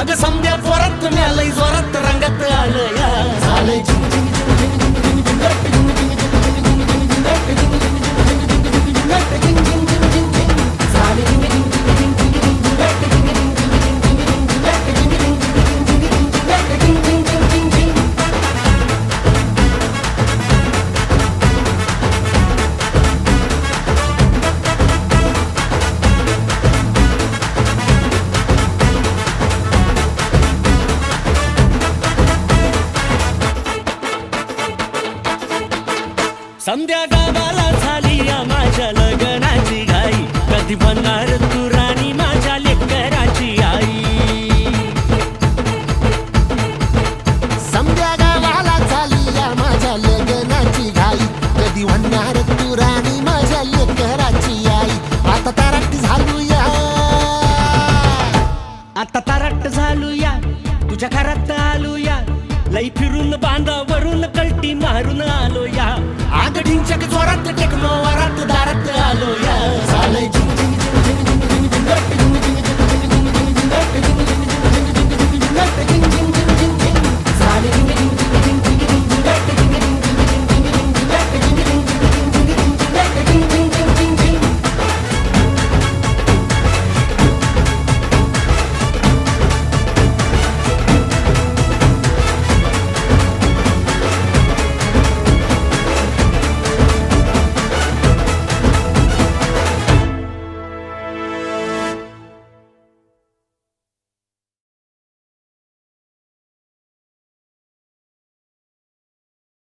अग समद्या जोरात म्यालय जोरात रंगात आलं या झालंय समद्या गावाला झाली या माझ्या लग्नाची घाई कधी बनणार तू राणी माझ्या लेकराची आई समद्या गावाला झाली या माझ्या लग्नाची घाई कधी म्हणणार तू राणी माझ्या लेकराची आई आता ताराट झालूया आता ताराट झालूया तुझ्या घरात आलूया लई फिरून बांधावरून कलटी मारून आलो या आग ढिंचक जोरात टेकलो वरात दारात आलो